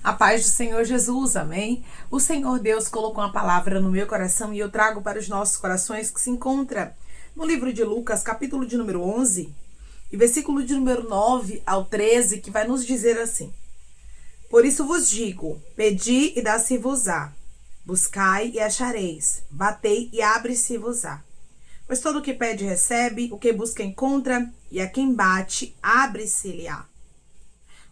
A paz do Senhor Jesus, amém? O Senhor Deus colocou uma palavra no meu coração e eu trago para os nossos corações que se encontra no livro de Lucas, capítulo de número 11, e versículo de número 9 ao 13, que vai nos dizer assim: Por isso vos digo, pedi e dá-se-vos-á, buscai e achareis, batei e abre-se-vos-á. Pois todo o que pede recebe, o que busca encontra, e a quem bate, abre-se-lhe-á.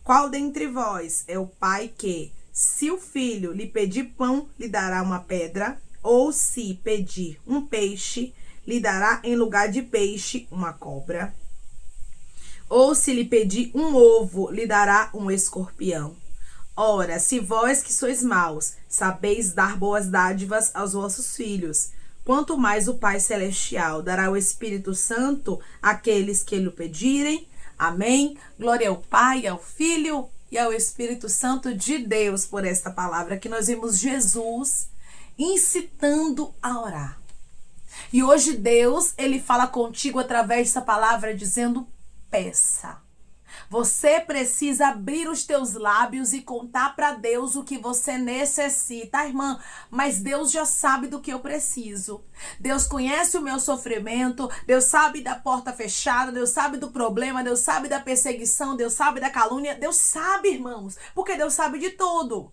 Qual dentre vós é o pai que, se o filho lhe pedir pão, lhe dará uma pedra? Ou se pedir um peixe, lhe dará em lugar de peixe uma cobra? Ou se lhe pedir um ovo, lhe dará um escorpião? Ora, se vós que sois maus, sabeis dar boas dádivas aos vossos filhos, quanto mais o Pai Celestial dará o Espírito Santo àqueles que lhe pedirem. Amém? Glória ao Pai, ao Filho e ao Espírito Santo de Deus por esta palavra que nós vimos Jesus incitando a orar. E hoje Deus, ele fala contigo através dessa palavra dizendo: peça. Você precisa abrir os teus lábios e contar para Deus o que você necessita. Irmã, mas Deus já sabe do que eu preciso. Deus conhece o meu sofrimento. Deus sabe da porta fechada. Deus sabe do problema. Deus sabe da perseguição. Deus sabe da calúnia. Deus sabe, irmãos, porque Deus sabe de tudo.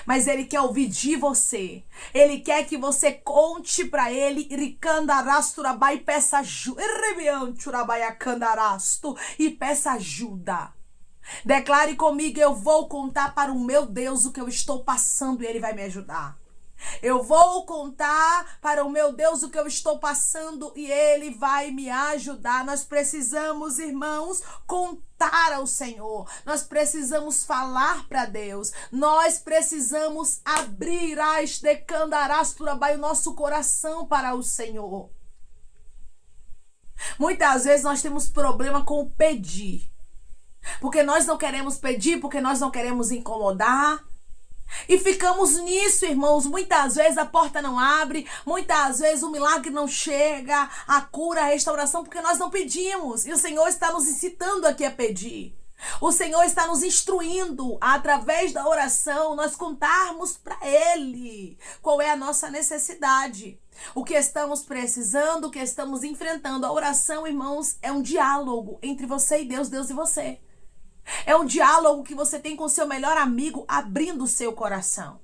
Mas Ele quer ouvir de você. Ele quer que você conte para Ele e peça ajuda. E peça ajuda. Declare comigo: eu vou contar para o meu Deus o que eu estou passando e Ele vai me ajudar. Eu vou contar para o meu Deus o que eu estou passando e Ele vai me ajudar. Nós precisamos, irmãos, contar ao Senhor. Nós precisamos falar para Deus. Nós precisamos abrir o nosso coração para o Senhor. Muitas vezes nós temos problema com o pedir. Porque nós não queremos pedir, porque nós não queremos incomodar. E ficamos nisso, irmãos. Muitas vezes a porta não abre, muitas vezes o milagre não chega, a cura, a restauração, porque nós não pedimos. E o Senhor está nos incitando aqui a pedir. O Senhor está nos instruindo, através da oração, nós contarmos para Ele qual é a nossa necessidade, o que estamos precisando, o que estamos enfrentando. A oração, irmãos, é um diálogo entre você e Deus, Deus e você. É um diálogo que você tem com seu melhor amigo, abrindo o seu coração,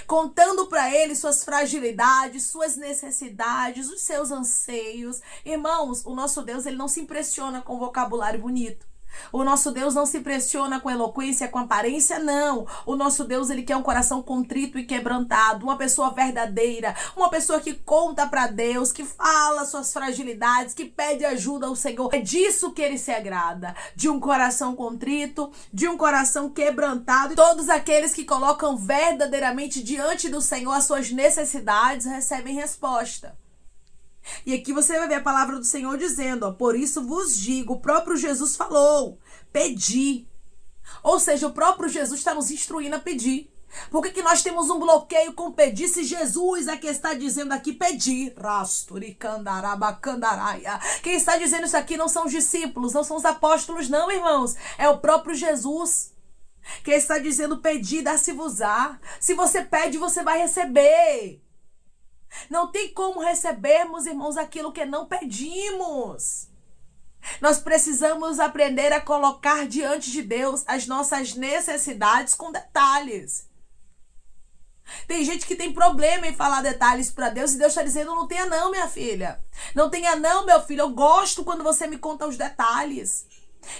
contando para ele suas fragilidades, suas necessidades, os seus anseios. Irmãos, o nosso Deus, ele não se impressiona com vocabulário bonito. O nosso Deus não se impressiona com eloquência, com aparência, não. O nosso Deus, ele quer um coração contrito e quebrantado, uma pessoa verdadeira, uma pessoa que conta para Deus, que fala suas fragilidades, que pede ajuda ao Senhor. É disso que ele se agrada, de um coração contrito, de um coração quebrantado. E todos aqueles que colocam verdadeiramente diante do Senhor as suas necessidades recebem resposta. E aqui você vai ver a palavra do Senhor dizendo, ó, por isso vos digo, o próprio Jesus falou, pedi. Ou seja, o próprio Jesus está nos instruindo a pedir. Por que nós temos um bloqueio com pedir se Jesus é que está dizendo aqui pedir? Quem está dizendo isso aqui não são os discípulos, não são os apóstolos, não, irmãos. É o próprio Jesus. Quem está dizendo pedir, dá-se-vos-á. Se você pede, você vai receber. Não tem como recebermos, irmãos, aquilo que não pedimos. Nós precisamos aprender a colocar diante de Deus as nossas necessidades com detalhes. Tem gente que tem problema em falar detalhes para Deus e Deus está dizendo: não tenha não, minha filha. Não tenha não, meu filho. Eu gosto quando você me conta os detalhes.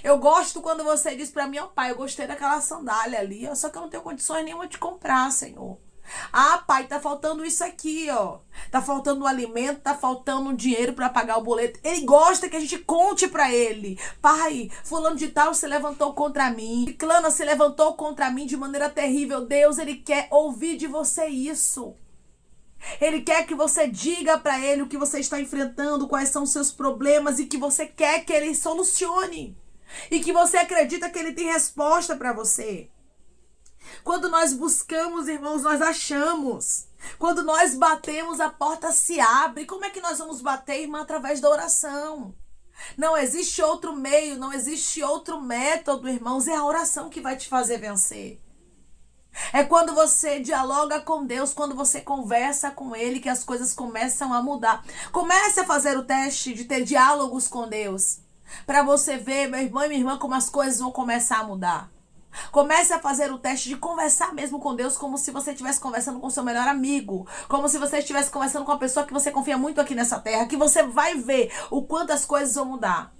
Eu gosto quando você diz para mim: ó, pai, eu gostei daquela sandália ali, só que eu não tenho condições nenhuma de comprar, Senhor. Ah, pai, tá faltando isso aqui, ó. Tá faltando um alimento, tá faltando um dinheiro para pagar o boleto. Ele gosta que a gente conte para ele: pai, fulano de tal se levantou contra mim, ciclana se levantou contra mim de maneira terrível. Deus, ele quer ouvir de você isso. Ele quer que você diga para ele o que você está enfrentando, quais são os seus problemas e que você quer que ele solucione. E que você acredita que ele tem resposta para você. Quando nós buscamos, irmãos, nós achamos. Quando nós batemos, a porta se abre. Como é que nós vamos bater, irmã? Através da oração. Não existe outro meio, não existe outro método, irmãos. É a oração que vai te fazer vencer. É quando você dialoga com Deus, quando você conversa com Ele, que as coisas começam a mudar. Comece a fazer o teste de ter diálogos com Deus, para você ver, meu irmão e minha irmã, como as coisas vão começar a mudar. Comece a fazer o teste de conversar mesmo com Deus, como se você estivesse conversando com seu melhor amigo, como se você estivesse conversando com uma pessoa que você confia muito aqui nessa terra, que você vai ver o quanto as coisas vão mudar.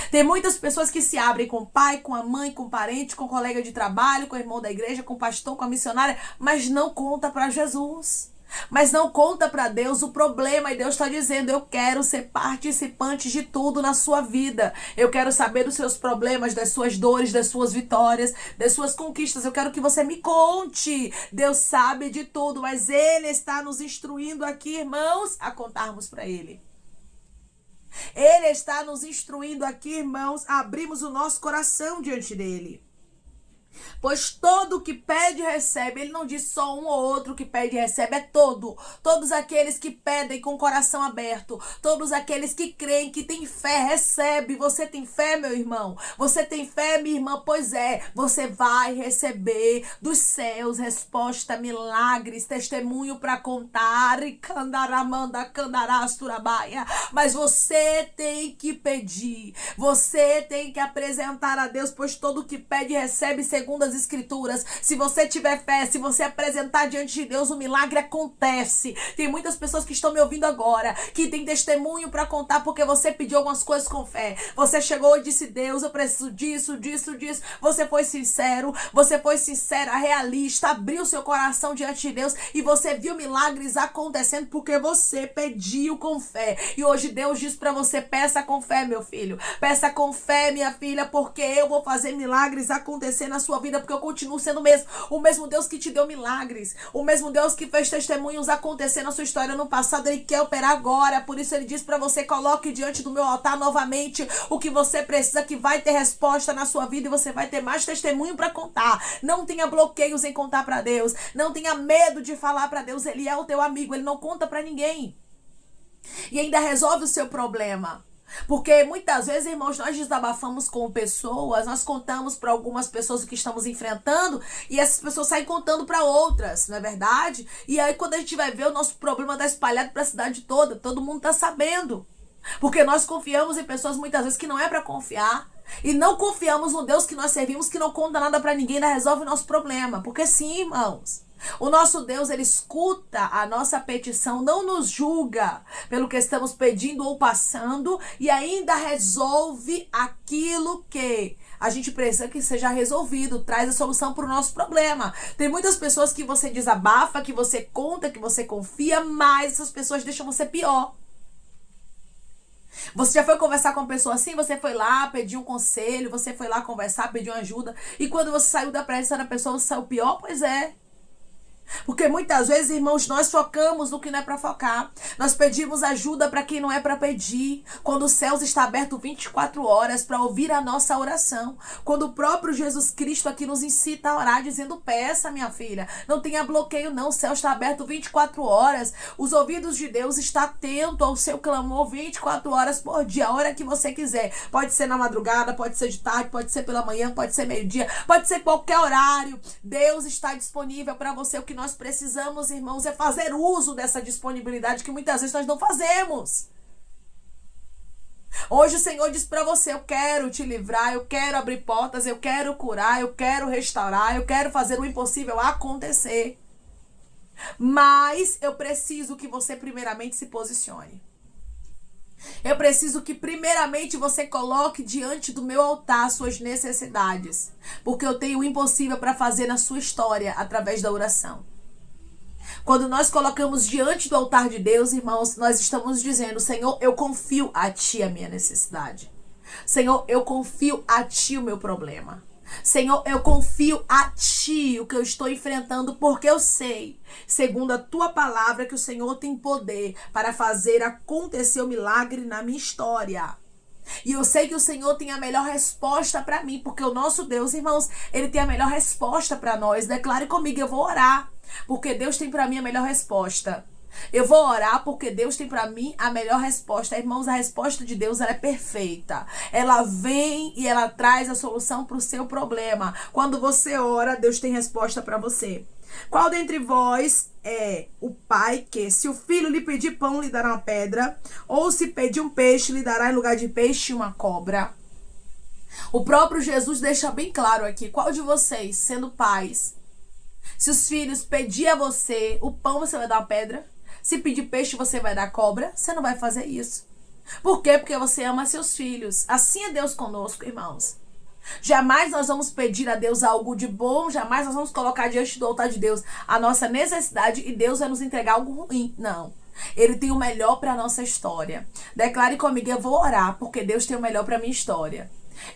Tem muitas pessoas que se abrem com o pai, com a mãe, com o parente, com o colega de trabalho, com o irmão da igreja, com o pastor, com a missionária, mas não conta para Jesus. Mas não conta para Deus o problema, e Deus está dizendo: eu quero ser participante de tudo na sua vida. Eu quero saber dos seus problemas, das suas dores, das suas vitórias, das suas conquistas. Eu quero que você me conte. Deus sabe de tudo, mas Ele está nos instruindo aqui, irmãos, a contarmos para Ele. Ele está nos instruindo aqui, irmãos, a abrirmos o nosso coração diante dEle. Pois todo o que pede recebe. Ele não diz só um ou outro que pede recebe, é todo. Todos aqueles que pedem com o coração aberto, todos aqueles que creem, que têm fé, recebe. Você tem fé, meu irmão? Você tem fé, minha irmã? Pois é, você vai receber dos céus resposta, milagres, testemunho para contar. Mas você tem que pedir, você tem que apresentar a Deus, pois todo o que pede recebe, segundo as Escrituras. Se você tiver fé, se você apresentar diante de Deus, o milagre acontece. Tem muitas pessoas que estão me ouvindo agora, que tem testemunho para contar, porque você pediu algumas coisas com fé. Você chegou e disse: Deus, eu preciso disso, disso, disso. Você foi sincero, você foi sincera, realista, abriu seu coração diante de Deus e você viu milagres acontecendo porque você pediu com fé. E hoje Deus diz para você: peça com fé, meu filho, peça com fé, minha filha, porque eu vou fazer milagres acontecer na sua vida, porque eu continuo sendo o mesmo Deus que te deu milagres, o mesmo Deus que fez testemunhos acontecer na sua história no passado. Ele quer operar agora. Por isso ele diz para você: coloque diante do meu altar novamente o que você precisa, que vai ter resposta na sua vida e você vai ter mais testemunho para contar. Não tenha bloqueios em contar para Deus, não tenha medo de falar para Deus. Ele é o teu amigo, ele não conta para ninguém e ainda resolve o seu problema. Porque muitas vezes, irmãos, nós desabafamos com pessoas, nós contamos para algumas pessoas o que estamos enfrentando e essas pessoas saem contando para outras, não é verdade? E aí quando a gente vai ver, o nosso problema está espalhado para a cidade toda, todo mundo está sabendo. Porque nós confiamos em pessoas muitas vezes que não é para confiar. E não confiamos no Deus que nós servimos, que não conta nada para ninguém, ainda resolve o nosso problema. Porque sim, irmãos, o nosso Deus, ele escuta a nossa petição, não nos julga pelo que estamos pedindo ou passando e ainda resolve aquilo que a gente precisa que seja resolvido, traz a solução para o nosso problema. Tem muitas pessoas que você desabafa, que você conta, que você confia, mas essas pessoas deixam você pior. Você já foi conversar com uma pessoa assim? Você foi lá pedir um conselho, você foi lá conversar, pedir uma ajuda, e quando você saiu da presença da pessoa, você saiu pior? Pois é. Porque muitas vezes, irmãos, nós focamos no que não é para focar. Nós pedimos ajuda para quem não é para pedir. Quando os céus estão abertos 24 horas para ouvir a nossa oração. Quando o próprio Jesus Cristo aqui nos incita a orar, dizendo: peça, minha filha, não tenha bloqueio não, o céu está aberto 24 horas. Os ouvidos de Deus estão atentos ao seu clamor 24 horas por dia, a hora que você quiser. Pode ser na madrugada, pode ser de tarde, pode ser pela manhã, pode ser meio-dia, pode ser qualquer horário. Deus está disponível para você. O que nós precisamos, irmãos, é fazer uso dessa disponibilidade que muitas vezes nós não fazemos. Hoje o Senhor diz para você: eu quero te livrar, eu quero abrir portas, eu quero curar, eu quero restaurar, eu quero fazer o impossível acontecer. Mas eu preciso que você primeiramente se posicione. Eu preciso que primeiramente você coloque diante do meu altar suas necessidades, porque eu tenho o impossível para fazer na sua história através da oração. Quando nós colocamos diante do altar de Deus, irmãos, nós estamos dizendo: Senhor, eu confio a Ti a minha necessidade. Senhor, eu confio a Ti o meu problema. Senhor, eu confio a Ti o que eu estou enfrentando, porque eu sei, segundo a Tua palavra, que o Senhor tem poder para fazer acontecer o milagre na minha história. E eu sei que o Senhor tem a melhor resposta para mim, porque o nosso Deus, irmãos, Ele tem a melhor resposta para nós. Declare comigo: eu vou orar, porque Deus tem para mim a melhor resposta. Eu vou orar porque Deus tem para mim a melhor resposta. Irmãos, a resposta de Deus, ela é perfeita. Ela vem e ela traz a solução para o seu problema. Quando você ora, Deus tem resposta para você. Qual dentre vós é o pai que, se o filho lhe pedir pão, lhe dará uma pedra? Ou se pedir um peixe, lhe dará em lugar de peixe uma cobra? O próprio Jesus deixa bem claro aqui. Qual de vocês, sendo pais, se os filhos pedir a você o pão, você vai dar uma pedra? Se pedir peixe, você vai dar cobra? Você não vai fazer isso. Por quê? Porque você ama seus filhos. Assim é Deus conosco, irmãos. Jamais nós vamos pedir a Deus algo de bom, jamais nós vamos colocar diante do altar de Deus a nossa necessidade e Deus vai nos entregar algo ruim. Não. Ele tem o melhor para a nossa história. Declare comigo, eu vou orar porque Deus tem o melhor para a minha história.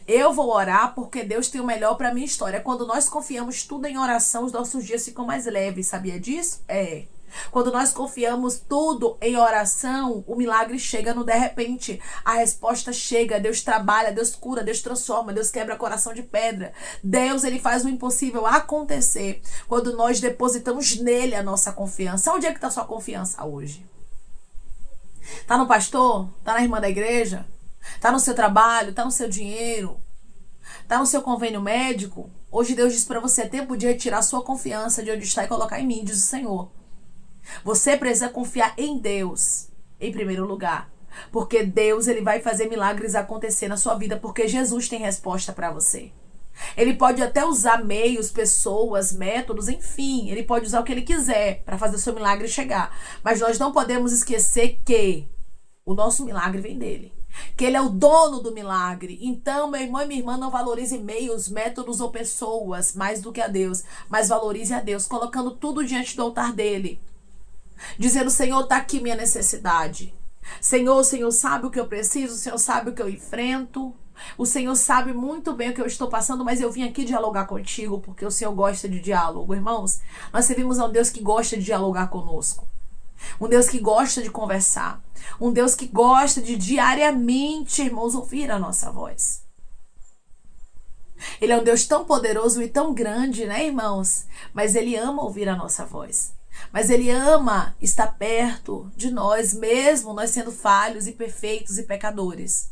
Eu vou orar porque Deus tem o melhor para a minha história. Quando nós confiamos tudo em oração, os nossos dias ficam mais leves. Sabia disso? É. Quando nós confiamos tudo em oração, o milagre chega no de repente. A resposta chega, Deus trabalha, Deus cura, Deus transforma, Deus quebra coração de pedra. Deus, ele faz o impossível acontecer quando nós depositamos nele a nossa confiança. Onde é que está a sua confiança hoje? Tá no pastor? Tá na irmã da igreja? Tá no seu trabalho? Tá no seu dinheiro? Tá no seu convênio médico? Hoje Deus diz para você, é tempo de retirar sua confiança de onde está e colocar em mim, diz o Senhor. Você precisa confiar em Deus, em primeiro lugar. Porque Deus, ele vai fazer milagres acontecer na sua vida, porque Jesus tem resposta para você. Ele pode até usar meios, pessoas, métodos, enfim. Ele pode usar o que ele quiser para fazer o seu milagre chegar. Mas nós não podemos esquecer que o nosso milagre vem dele. Que ele é o dono do milagre. Então, meu irmão e minha irmã, não valorize meios, métodos ou pessoas mais do que a Deus. Mas valorize a Deus, colocando tudo diante do altar dele. Dizendo, Senhor, está aqui minha necessidade. Senhor, o Senhor sabe o que eu preciso, o Senhor sabe o que eu enfrento. O Senhor sabe muito bem o que eu estou passando, mas eu vim aqui dialogar contigo, porque o Senhor gosta de diálogo. Irmãos, nós servimos a um Deus que gosta de dialogar conosco. Um Deus que gosta de conversar. Um Deus que gosta de diariamente, irmãos, ouvir a nossa voz. Ele é um Deus tão poderoso e tão grande, né, irmãos? Mas ele ama ouvir a nossa voz. Mas ele ama estar perto de nós, mesmo nós sendo falhos e perfeitos e pecadores.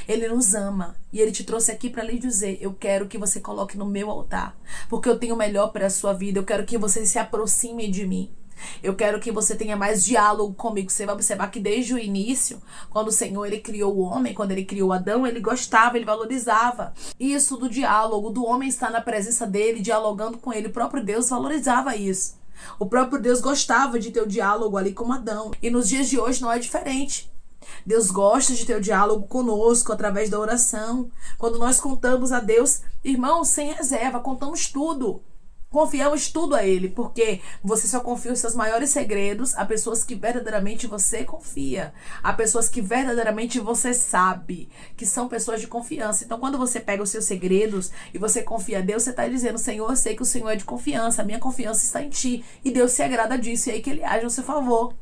Ele nos ama e ele te trouxe aqui para lhe dizer, eu quero que você coloque no meu altar, porque eu tenho o melhor para a sua vida, eu quero que você se aproxime de mim. Eu quero que você tenha mais diálogo comigo. Você vai observar que desde o início, quando o Senhor ele criou o homem, quando ele criou Adão, ele gostava, ele valorizava isso do diálogo, do homem estar na presença dele, dialogando com ele. O próprio Deus valorizava isso. O próprio Deus gostava de ter o diálogo ali com Adão. E nos dias de hoje não é diferente. Deus gosta de ter o diálogo conosco através da oração. Quando nós contamos a Deus, irmãos, sem reserva, contamos tudo. Confiamos tudo a ele, porque você só confia os seus maiores segredos a pessoas que verdadeiramente você confia, a pessoas que verdadeiramente você sabe, que são pessoas de confiança. Então, quando você pega os seus segredos e você confia a Deus, você está dizendo, Senhor, eu sei que o Senhor é de confiança, a minha confiança está em ti, e Deus se agrada disso, e aí que ele age ao seu favor.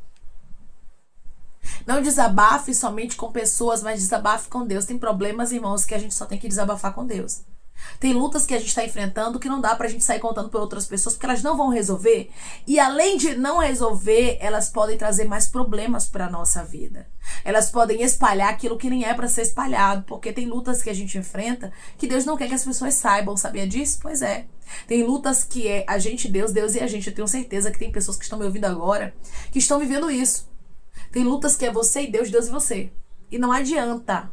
Não desabafe somente com pessoas, mas desabafe com Deus. Tem problemas, irmãos, que a gente só tem que desabafar com Deus. Tem lutas que a gente está enfrentando que não dá pra gente sair contando para outras pessoas, porque elas não vão resolver. E além de não resolver, elas podem trazer mais problemas para nossa vida. Elas podem espalhar aquilo que nem é para ser espalhado, porque tem lutas que a gente enfrenta que Deus não quer que as pessoas saibam. Sabia disso? Pois é. Tem lutas que é a gente, Deus e a gente. Eu tenho certeza que tem pessoas que estão me ouvindo agora que estão vivendo isso. Tem lutas que é você e Deus e você. E não adianta.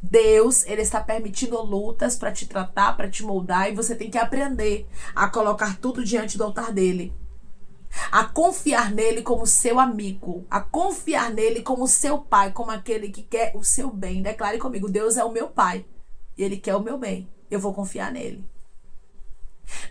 Deus, ele está permitindo lutas para te tratar, para te moldar, e você tem que aprender a colocar tudo diante do altar dele. A confiar nele como seu amigo, a confiar nele como seu pai, como aquele que quer o seu bem. Declare comigo, Deus é o meu pai e ele quer o meu bem. Eu vou confiar nele.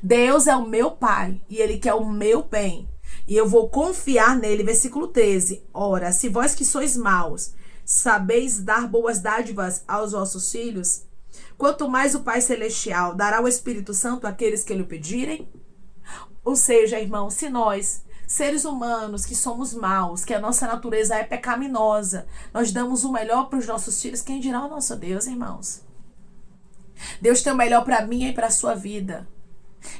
Deus é o meu pai e ele quer o meu bem. E eu vou confiar nele. Versículo 13. Ora, se vós que sois maus, sabeis dar boas dádivas aos vossos filhos, quanto mais o Pai Celestial dará o Espírito Santo àqueles que lhe pedirem? Ou seja, irmão, se nós, seres humanos que somos maus, que a nossa natureza é pecaminosa, nós damos o melhor para os nossos filhos, quem dirá o nosso Deus, irmãos? Deus tem o melhor para mim e para a sua vida.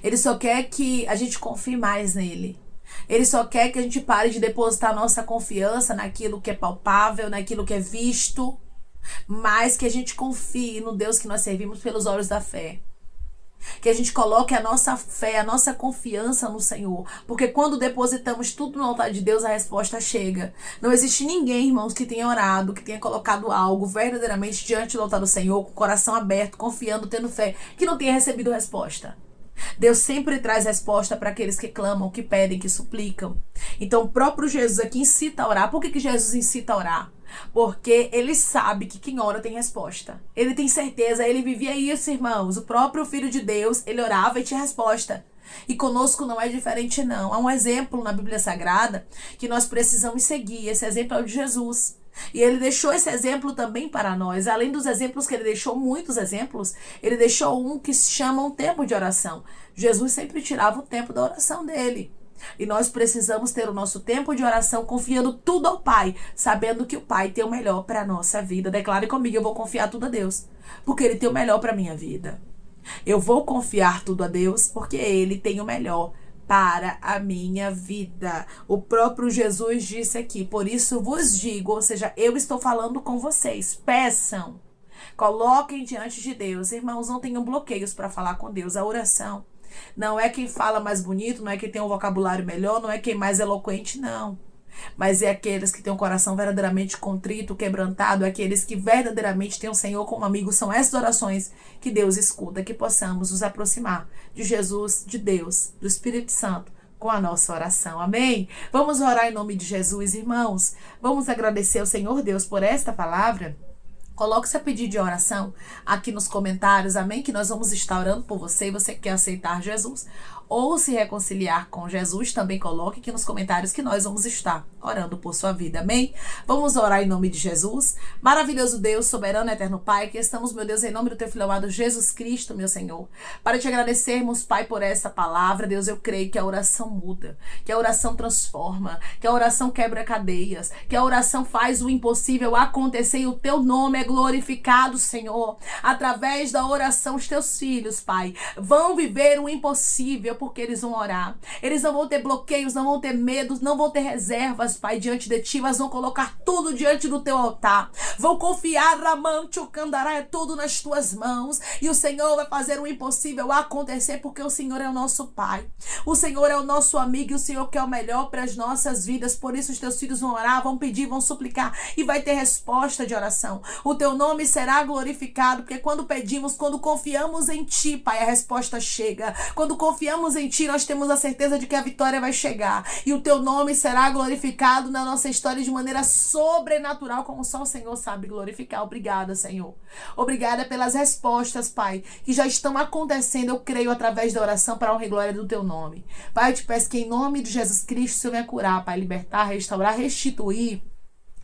Ele só quer que a gente confie mais nele. Ele só quer que a gente pare de depositar nossa confiança naquilo que é palpável, naquilo que é visto, mas que a gente confie no Deus que nós servimos pelos olhos da fé. Que a gente coloque a nossa fé, a nossa confiança no Senhor. Porque quando depositamos tudo no altar de Deus, a resposta chega. Não existe ninguém, irmãos, que tenha orado, que tenha colocado algo verdadeiramente diante do altar do Senhor, com o coração aberto, confiando, tendo fé, que não tenha recebido resposta. Deus sempre traz resposta para aqueles que clamam, que pedem, que suplicam. Então o próprio Jesus aqui incita a orar. Por que Jesus incita a orar? Porque ele sabe que quem ora tem resposta. Ele tem certeza, ele vivia isso, irmãos. O próprio Filho de Deus, ele orava e tinha resposta. E conosco não é diferente, não. Há um exemplo na Bíblia Sagrada que nós precisamos seguir. Esse exemplo é o de Jesus. E ele deixou esse exemplo também para nós. Além dos exemplos que ele deixou, muitos exemplos, ele deixou um que se chama um tempo de oração. Jesus sempre tirava o tempo da oração dele. E nós precisamos ter o nosso tempo de oração confiando tudo ao Pai, sabendo que o Pai tem o melhor para a nossa vida. Declare comigo, eu vou confiar tudo a Deus, porque Ele tem o melhor para a minha vida. Eu vou confiar tudo a Deus, porque Ele tem o melhor para a minha vida. O próprio Jesus disse aqui, por isso vos digo, ou seja, eu estou falando com vocês, peçam, coloquem diante de Deus. Irmãos, não tenham bloqueios para falar com Deus. A oração não é quem fala mais bonito, não é quem tem um vocabulário melhor, não é quem mais eloquente, não. Mas é aqueles que têm um coração verdadeiramente contrito, quebrantado, aqueles que verdadeiramente têm o Senhor como amigo. São essas orações que Deus escuta, que possamos nos aproximar de Jesus, de Deus, do Espírito Santo, com a nossa oração. Amém? Vamos orar em nome de Jesus, irmãos. Vamos agradecer ao Senhor Deus por esta palavra. Coloque seu pedido de oração aqui nos comentários, amém? Que nós vamos estar orando por você e você quer aceitar Jesus ou se reconciliar com Jesus, também coloque aqui nos comentários que nós vamos estar orando por sua vida, amém? Vamos orar em nome de Jesus. Maravilhoso Deus, soberano, eterno Pai, que estamos, meu Deus, em nome do teu Filho amado Jesus Cristo, meu Senhor, para te agradecermos, Pai, por essa palavra. Deus, eu creio que a oração muda, que a oração transforma, que a oração quebra cadeias, que a oração faz o impossível acontecer e o teu nome é glorificado, Senhor. Através da oração, os teus filhos, Pai, vão viver o impossível, porque eles vão orar. Eles não vão ter bloqueios, não vão ter medos, não vão ter reservas, Pai, diante de ti, mas vão colocar tudo diante do teu altar. Vão confiar, Ramante, o Candará, é tudo nas tuas mãos. E o Senhor vai fazer o impossível acontecer, porque o Senhor é o nosso Pai. O Senhor é o nosso amigo e o Senhor quer o melhor para as nossas vidas. Por isso os teus filhos vão orar, vão pedir, vão suplicar e vai ter resposta de oração. O teu nome será glorificado, porque quando pedimos, quando confiamos em ti, Pai, a resposta chega. Quando confiamos em ti, nós temos a certeza de que a vitória vai chegar. E o teu nome será glorificado na nossa história de maneira sobrenatural, como só o Senhor sabe glorificar. Obrigada, Senhor. Obrigada pelas respostas, Pai, que já estão acontecendo, eu creio, através da oração para a honra e glória do teu nome. Pai, eu te peço que em nome de Jesus Cristo, o Senhor venha curar, Pai, libertar, restaurar, restituir.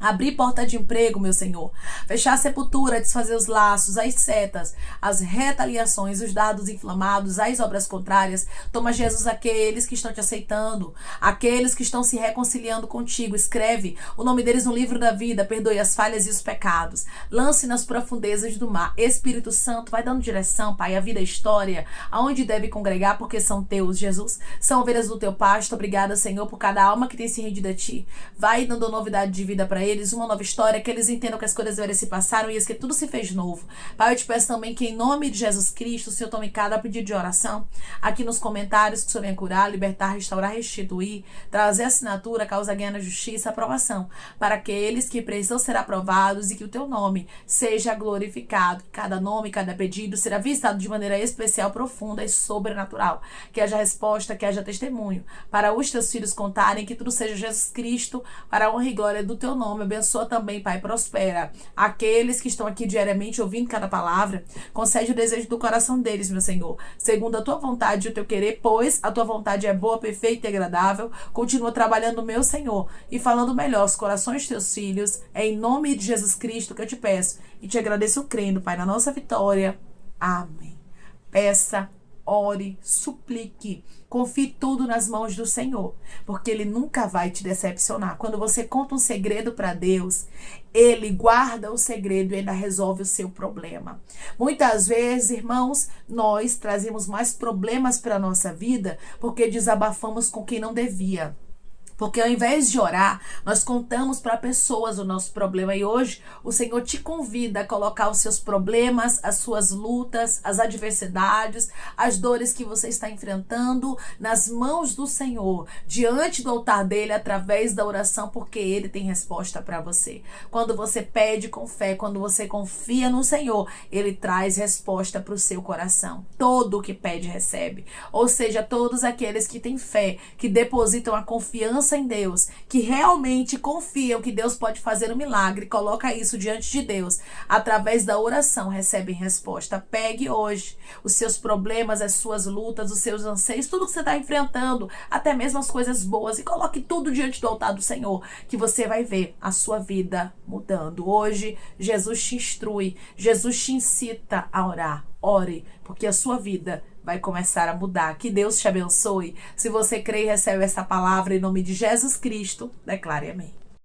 Abrir porta de emprego, meu Senhor. Fechar a sepultura, desfazer os laços, as setas, as retaliações, os dados inflamados, as obras contrárias. Toma, Jesus, aqueles que estão te aceitando, aqueles que estão se reconciliando contigo. Escreve o nome deles no livro da vida. Perdoe as falhas e os pecados. Lance nas profundezas do mar. Espírito Santo, vai dando direção, Pai, a vida, a história, aonde deve congregar, porque são teus, Jesus. São ovelhas do teu pasto. Obrigada, Senhor, por cada alma que tem se rendido a ti. Vai dando novidade de vida para eles, uma nova história, que eles entendam que as coisas velhas se passaram e que tudo se fez novo. Pai, eu te peço também que em nome de Jesus Cristo, o Senhor tome cada pedido de oração aqui nos comentários, que o Senhor venha curar, libertar, restaurar, restituir, trazer assinatura, causa ganha na justiça, aprovação, para aqueles que precisam ser aprovados e que o teu nome seja glorificado. Cada nome, cada pedido será visitado de maneira especial, profunda e sobrenatural. Que haja resposta, que haja testemunho, para os teus filhos contarem que tudo seja Jesus Cristo, para a honra e glória do teu nome. Abençoa também, Pai, prospera aqueles que estão aqui diariamente ouvindo cada palavra. Concede o desejo do coração deles, meu Senhor, segundo a tua vontade e o teu querer, pois a tua vontade é boa, perfeita e agradável. Continua trabalhando, meu Senhor, e falando melhor os corações dos teus filhos. É em nome de Jesus Cristo que eu te peço e te agradeço crendo, Pai, na nossa vitória. Amém. Peça, ore, suplique, confie tudo nas mãos do Senhor, porque Ele nunca vai te decepcionar. Quando você conta um segredo para Deus, Ele guarda o segredo e ainda resolve o seu problema. Muitas vezes, irmãos, nós trazemos mais problemas para a nossa vida porque desabafamos com quem não devia. Porque ao invés de orar, nós contamos para pessoas o nosso problema. E hoje o Senhor te convida a colocar os seus problemas, as suas lutas, as adversidades, as dores que você está enfrentando nas mãos do Senhor, diante do altar dele, através da oração, porque ele tem resposta para você. Quando você pede com fé, quando você confia no Senhor, ele traz resposta para o seu coração. Todo o que pede recebe. Ou seja, todos aqueles que têm fé, que depositam a confiança em Deus, que realmente confiam que Deus pode fazer um milagre, coloca isso diante de Deus, através da oração recebem resposta. Pegue hoje os seus problemas, as suas lutas, os seus anseios, tudo que você está enfrentando, até mesmo as coisas boas, e coloque tudo diante do altar do Senhor, que você vai ver a sua vida mudando. Hoje, Jesus te instrui, Jesus te incita a orar. Ore, porque a sua vida vai começar a mudar. Que Deus te abençoe. Se você crê e recebe essa palavra em nome de Jesus Cristo, declare amém.